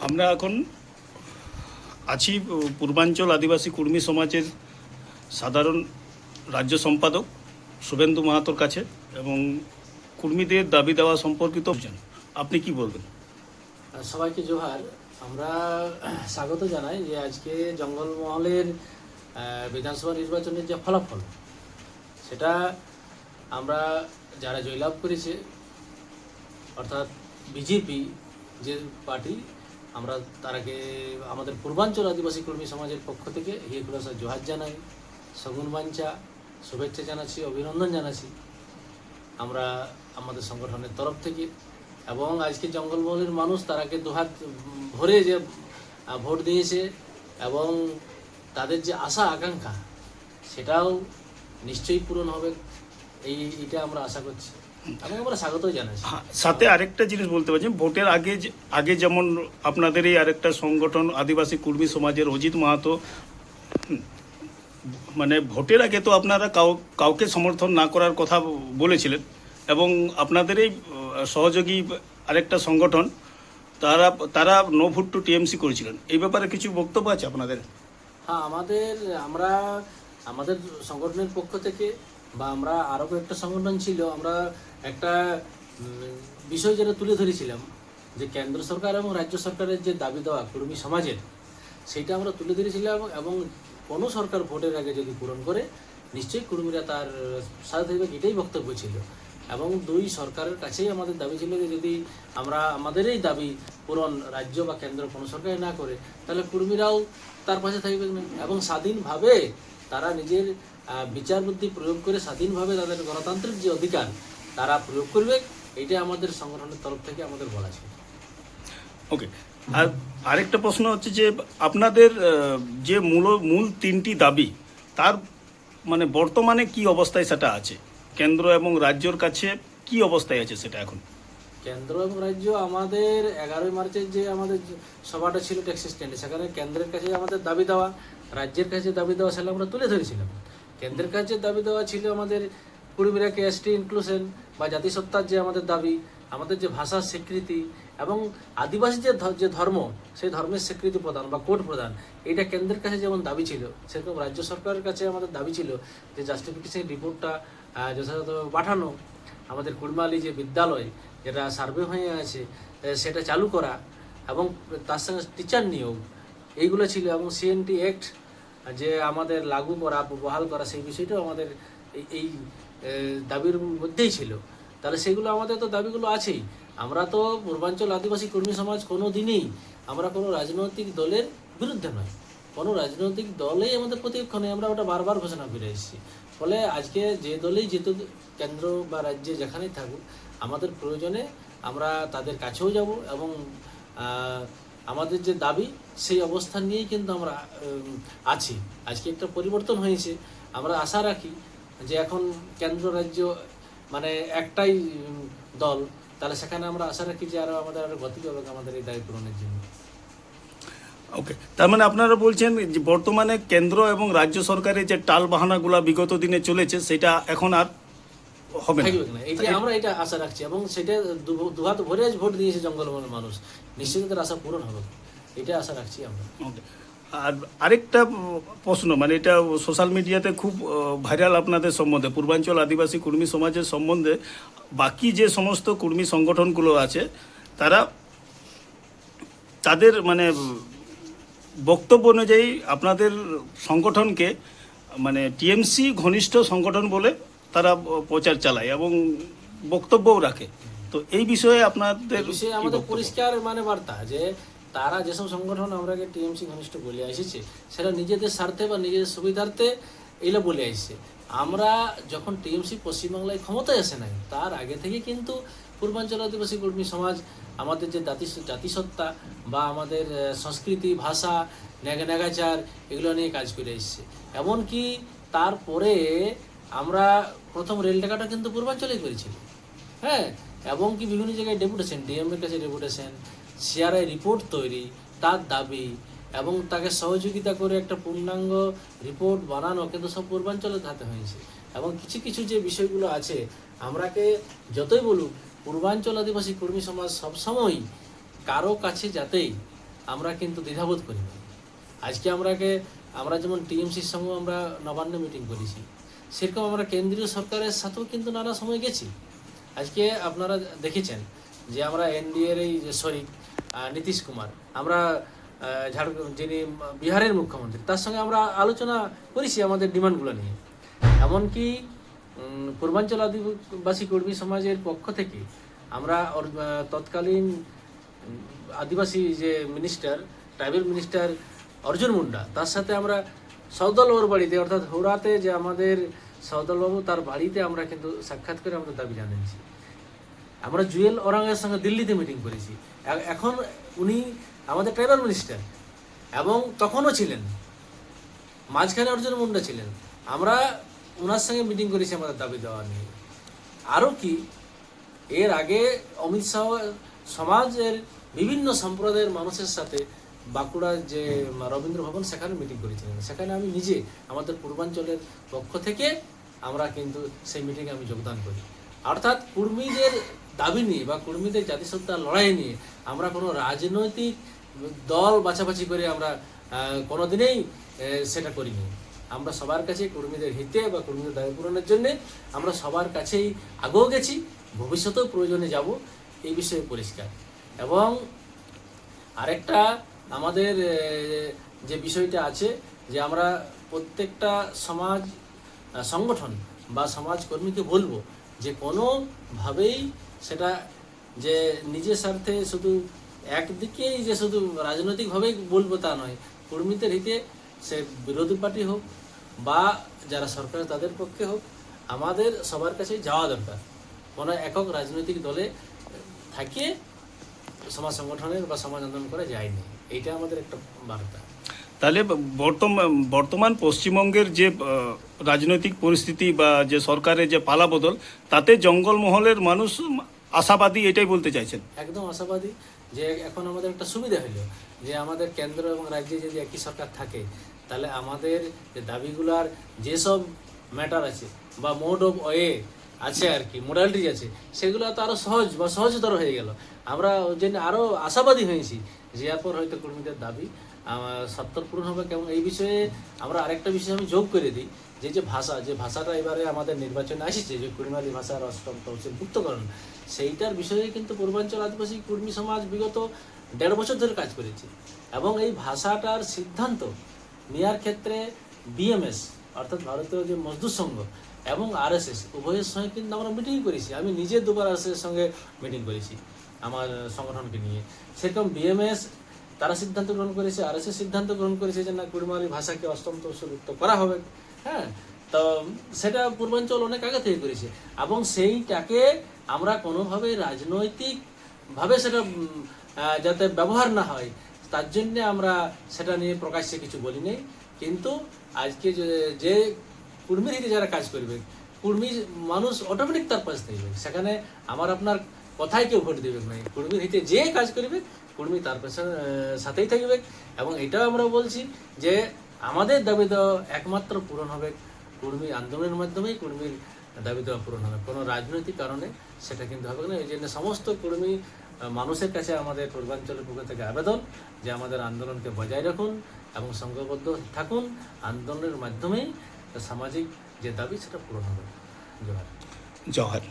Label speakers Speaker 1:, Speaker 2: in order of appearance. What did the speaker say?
Speaker 1: আমরা এখন আছি পূর্বাঞ্চল আদিবাসী কুর্মী সমাজের সাধারণ রাজ্য সম্পাদক শুভেন্দু মাহাতোর কাছে এবং কুর্মীদের দাবি দেওয়া সম্পর্কিত আপনি কি বলবেন?
Speaker 2: সবাইকে জোহার। আমরা স্বাগত জানাই যে আজকে জঙ্গলমহলের বিধানসভা নির্বাচনের যে ফলাফল সেটা আমরা যারা জয়লাভ করেছে অর্থাৎ বিজেপি যে পার্টি, আমরা তারাকে আমাদের পূর্বাঞ্চল আদিবাসী কর্মী সমাজের পক্ষ থেকে হিয়েকুলাসা জোহার জানাই, শগুন বাঞ্চা, শুভেচ্ছা জানাচ্ছি, অভিনন্দন জানাচ্ছি আমরা আমাদের সংগঠনের তরফ থেকে। এবং আজকে জঙ্গলমহলের মানুষ তারাকে দুহাত ভরে যে ভোট দিয়েছে এবং তাদের যে আশা আকাঙ্ক্ষা সেটাও নিশ্চয়ই পূরণ হবে, এইটা আমরা আশা করছি এবং আমরা স্বাগতই জানাচ্ছি।
Speaker 1: সাথে আরেকটা জিনিস বলতে পারছি, ভোটের আগে যেমন আপনাদের এই আরেকটা সংগঠন আদিবাসী কুর্মী সমাজের অজিত মাহাতো, মানে ভোটের আগে তো আপনারা কাউকে সমর্থন না করার কথা বলেছিলেন এবং আপনাদের এই সহযোগী আরেকটা সংগঠন তারা নো ভোট টু টিএমসি করেছিলেন। এই ব্যাপারে কিছু বক্তব্য আছে আপনাদের?
Speaker 2: হ্যাঁ, আমাদের সংগঠনের পক্ষ থেকে বা আমরা আরও একটা সংগঠন ছিল, আমরা একটা বিষয় যেটা তুলে ধরেছিলাম যে কেন্দ্র সরকার এবং রাজ্য সরকারের যে দাবি দেওয়া কর্মী সমাজের, সেইটা আমরা তুলে ধরেছিলাম এবং কোনো সরকার ভোটের আগে যদি পূরণ করে নিশ্চয়ই কর্মীরা তার সাথে থাকবে, এটাই বক্তব্য ছিল। এবং দুই সরকারের কাছেই আমাদের দাবি ছিল যে যদি আমাদের এই দাবি পূরণ রাজ্য বা কেন্দ্র কোনো সরকার না করে তাহলে কর্মীরাও তার পাশে থাকবে না এবং স্বাধীনভাবে তারা নিজের বিচার বুদ্ধি প্রয়োগ করে স্বাধীনভাবে তাদের গণতান্ত্রিক যে অধিকার তারা প্রয়োগ করবে, এইটা আমাদের সংগঠনের তরফ থেকে আমাদের বলা ছিল।
Speaker 1: ওকে, আর আরেকটা প্রশ্ন হচ্ছে যে আপনাদের যে মূল তিনটি দাবি তার মানে বর্তমানে কি অবস্থায় সেটা আছে? কেন্দ্র এবং রাজ্যর কাছে কি অবস্থায় আছে সেটা এখন?
Speaker 2: কেন্দ্র এবং রাজ্য আমাদের 11ই মার্চের যে আমাদের সভাটা ছিল টেক্সাস স্ট্যান্ডে, সেখানে কেন্দ্রের কাছে আমাদের দাবি দেওয়া, রাজ্যের কাছে দাবি দেওয়া সেটা আমরা তুলে ধরেছিলাম। কেন্দ্রের কাছে দাবি দেওয়া ছিল আমাদের কুর্মীরাকে এসটি ইনক্লুশন বা জাতিসত্তার যে আমাদের দাবি, আমাদের যে ভাষার স্বীকৃতি এবং আদিবাসী যে ধর্ম সেই ধর্মের স্বীকৃতি প্রদান বা কোড প্রদান, এটা কেন্দ্রের কাছে যেমন দাবি ছিল সেরকম রাজ্য সরকারের কাছে আমাদের দাবি ছিল যে জাস্টিফিকেশন রিপোর্টটা যথাযথভাবে পাঠানো, আমাদের কুড়মালি যে বিদ্যালয় যেটা সার্ভে হয়ে আছে সেটা চালু করা এবং তার সঙ্গে টিচার নিয়োগ, এইগুলো ছিল। এবং সিএনটি অ্যাক্ট যে আমাদের লাগু করা বহাল করা, সেই বিষয়টাও আমাদের এই দাবির মধ্যেই ছিল। তাহলে সেগুলো আমাদের তো দাবিগুলো আছেই। আমরা তো পূর্বাঞ্চল আদিবাসী কর্মী সমাজ কোনো দিনই আমরা কোনো রাজনৈতিক দলের বিরুদ্ধে নয়, কোনো রাজনৈতিক দলেই আমাদের প্রতিপক্ষ নেই, আমরা ওটা বারবার ঘোষণা করে এসেছি। ফলে আজকে যে দলেই যেত কেন্দ্র বা রাজ্যে যেখানেই থাকুক, আমাদের প্রয়োজনে আমরা তাদের কাছেও যাব এবং আমাদের যে দাবি সেই অবস্থান নিয়েই কিন্তু আমরা আছি। আজকে একটা পরিবর্তন হয়েছে, আমরা আশা রাখি যে এখন কেন্দ্র রাজ্য মানে একটাই দল, তাহলে সেখানে আমরা আশা রাখি যে আমাদের গতি হবে আমাদের এই দাবি পূরণের জন্য।
Speaker 1: ওকে, তার মানে আপনারা বলছেন যে বর্তমানে কেন্দ্র এবং রাজ্য সরকারের যে টাল বাহানাগুলো বিগত দিনে চলেছে সেটা এখন আর হবে না,
Speaker 2: আমরা এটা আশা রাখছি এবং সেটা দুহাত ভরে আজ ভোট দিয়েছে জঙ্গলমহলের মানুষ, নিশ্চিত তার আশা পূরণ হবে, এটা আশা রাখছি আমরা।
Speaker 1: আর আরেকটা প্রশ্ন, মানে এটা সোশ্যাল মিডিয়াতে খুব ভাইরাল আপনাদের সম্বন্ধে, পূর্বাঞ্চল আদিবাসী কর্মী সমাজের সম্বন্ধে বাকি যে সমস্ত কর্মী সংগঠনগুলো আছে তাদের মানে বক্তব্য অনুযায়ী আপনাদের সংগঠনকে মানে টিএমসি ঘনিষ্ঠ সংগঠন বলে তারা প্রচার চালায় এবং বক্তব্যও রাখে। তো এই বিষয়ে আপনাদের
Speaker 2: আমাদের পরিষ্কার মানে বার্তা যে তারা যেসব সংগঠন আমরাকে টিএমসি ঘনিষ্ঠ বলে এসেছে সেটা নিজেদের স্বার্থে বা নিজেদের সুবিধার্থে এগুলো বলে আসছে। আমরা যখন টিএমসি পশ্চিমবাংলায় ক্ষমতায় আসে নাই তার আগে থেকে কিন্তু পূর্বাঞ্চল আদিবাসী কর্মী সমাজ আমাদের যে জাতিসত্তা বা আমাদের সংস্কৃতি, ভাষা, নেগাচার এগুলো নিয়ে কাজ করে এসছে। এমনকি তারপরে আমরা প্রথম রেল টাকাটা কিন্তু পূর্বাঞ্চলেই করেছিল, হ্যাঁ, এবং কি বিভিন্ন জায়গায় ডেপুটেশন, ডিএমের কাছে ডেপুটেশন, সিআরআই রিপোর্ট তৈরি, তার দাবি এবং তাকে সহযোগিতা করে একটা পূর্ণাঙ্গ রিপোর্ট বানানো কিন্তু সব পূর্বাঞ্চলের হাতে হয়েছে। এবং কিছু কিছু যে বিষয়গুলো আছে আমরাকে যতই বলুক পূর্বাঞ্চল আদিবাসী কর্মী সমাজ সবসময় কারো কাছে যাতেই আমরা কিন্তু দ্বিধাবোধ করি না। আজকে আমরা যেমন টিএমসির সঙ্গে আমরা নবান্ন মিটিং করেছি, সেরকম আমরা কেন্দ্রীয় সরকারের সাথেও কিন্তু নানা সময় গেছি। আজকে আপনারা দেখেছেন যে আমরা এনডিএর এই নীতিশ কুমার, আমরা ঝাড়খণ্ড যিনি বিহারের মুখ্যমন্ত্রী, তার সঙ্গে আমরা আলোচনা করেছি আমাদের ডিমান্ডগুলো নিয়ে। এমনকি পূর্বাঞ্চল আদিবাসী কর্মী সমাজের পক্ষ থেকে আমরা তৎকালীন আদিবাসী যে minister, tribal minister Arjun Munda, তার সাথে আমরা সৌদলবাবুর বাড়িতে, অর্থাৎ হোড়াতে যে আমাদের সৌদলবাবু, তার বাড়িতে আমরা কিন্তু সাক্ষাৎ করে আমাদের দাবি জানিয়েছি। আমরা জুয়েল ওরাংয়ের সঙ্গে দিল্লিতে মিটিং করেছি। এখন উনি আমাদের ট্রাইবাল মিনিস্টার এবং তখনও ছিলেন, মাঝখানে অর্জুন মুন্ডা ছিলেন। আমরা ওনার সঙ্গে মিটিং করেছি আমাদের দাবি দেওয়া নিয়ে। আরও কি, এর আগে অমিত শাহ সমাজের বিভিন্ন সম্প্রদায়ের মানুষের সাথে বাঁকুড়ার যে রবীন্দ্র ভবন, সেখানে মিটিং করেছিলেন। সেখানে আমি নিজে আমাদের পূর্বাঞ্চলের পক্ষ থেকে আমরা কিন্তু সেই মিটিংয়ে আমি যোগদান করি। অর্থাৎ কুর্মীদের দাবি নিয়ে বা কুর্মীদের জাতিসত্তার লড়াই নিয়ে আমরা কোনো রাজনৈতিক দল বাছাবাছি করে আমরা কোনোদিনেই সেটা করিনি। আমরা সবার কাছে কর্মীদের হিতে বা কর্মীদের দাবি পূরণের জন্য আমরা সবার কাছেই আগেও গেছি, ভবিষ্যতেও প্রয়োজনে যাব, এই বিষয়ে পরিষ্কার। এবং আরেকটা আমাদের যে বিষয়টা আছে যে আমরা প্রত্যেকটা সমাজ সংগঠন বা সমাজকর্মীকে বলবো যে কোনোভাবেই সেটা যে নিজের স্বার্থে শুধু একদিকেই যে শুধু রাজনৈতিকভাবেই বলবো তা নয়, কর্মীদের হিতে সে বিরোধী পার্টি হোক বা যারা সরকার তাদের পক্ষে হোক, আমাদের সবার কাছে যাওয়া দরকার। কোনো একক রাজনৈতিক দলে থাকিয়ে সমাজ সংগঠনের বা সমাজ আন্দোলন করা যায়নি, এইটা আমাদের একটা বার্তা।
Speaker 1: তাহলে বর্তমান পশ্চিমবঙ্গের যে রাজনৈতিক পরিস্থিতি বা যে সরকারের যে পালাবদল, তাতে জঙ্গলমহলের মানুষ আশাবাদী, এটাই বলতে চাইছেন?
Speaker 2: একদম আশাবাদী যে এখন আমাদের একটা সুবিধা হলো যে আমাদের কেন্দ্র এবং রাজ্যে যদি একই সরকার থাকে, তাহলে আমাদের যে দাবিগুলার যেসব ম্যাটার আছে বা মোড অফ ওয়ে আছে আর কি, মোডালিটিজ আছে, সেগুলো তো আরও সহজ বা সহজতর হয়ে গেল। আমরা ওই জন্য আরও আশাবাদী হয়েছি যে এরপর হয়তো কর্মীদের দাবি সত্তর পূরণ হবে। এবং এই বিষয়ে আমরা আরেকটা বিষয় আমি যোগ করে দিই যে ভাষাটা এবারে আমাদের নির্বাচনে আসছে, যে কুড়মালি ভাষার অষ্টম তহসিল মুক্তকরণ, সেইটার বিষয়ে কিন্তু পূর্বাঞ্চল আদিবাসী কর্মী সমাজ বিগত 1.5 বছর ধরে কাজ করেছে। এবং এই ভাষাটার সিদ্ধান্ত নেওয়ার ক্ষেত্রে বিএমএস অর্থাৎ ভারতীয় যে মজদুর সংঘ এবং আরএসএস উভয়ের সঙ্গে কিন্তু আমরা মিটিং করেছি। আমি নিজে 2বার আরএসএসের সঙ্গে মিটিং করেছি আমার সংগঠনকে নিয়ে। সেরকম বিএমএস তারা সিদ্ধান্ত গ্রহণ করেছে, আরএসএস সিদ্ধান্ত গ্রহণ করেছে যে না, কুড়মালি ভাষাকে অষ্টম তহসিলভুক্ত করা হবে। হ্যাঁ, তো সেটা পূর্বাঞ্চল অনেক আগে থেকে করেছে এবং সেইটাকে আমরা কোনোভাবে রাজনৈতিকভাবে সেটা যাতে ব্যবহার না হয়, তার জন্য আমরা সেটা নিয়ে প্রকাশ্যে কিছু বলি নেই। কিন্তু আজকে যে কুর্মীর হিতে যারা কাজ করবে, কুর্মী মানুষ অটোমেটিক তার পাশ থাকবে, সেখানে আমার আপনার কথায় কেউ ভোট দেবে না। কুর্মীর হিতে যে কাজ করবে, কুর্মী তার সাথেই থাকবে। এবং এটাও আমরা বলছি যে আমাদের দাবি দেওয়া একমাত্র পূরণ হবে কর্মী আন্দোলনের মাধ্যমেই, কর্মীর দাবি দেওয়া পূরণ হবে, কোনো রাজনৈতিক কারণে সেটা কিন্তু হবে না। এই জন্য সমস্ত কর্মী মানুষের কাছে আমাদের পূর্বাঞ্চলের পক্ষ থেকে আবেদন যে আমাদের আন্দোলনকে বজায় রাখুন এবং সংঘবদ্ধ থাকুন। আন্দোলনের মাধ্যমেই সামাজিক যে দাবি সেটা পূরণ হবে। জোহার।
Speaker 1: জওহার।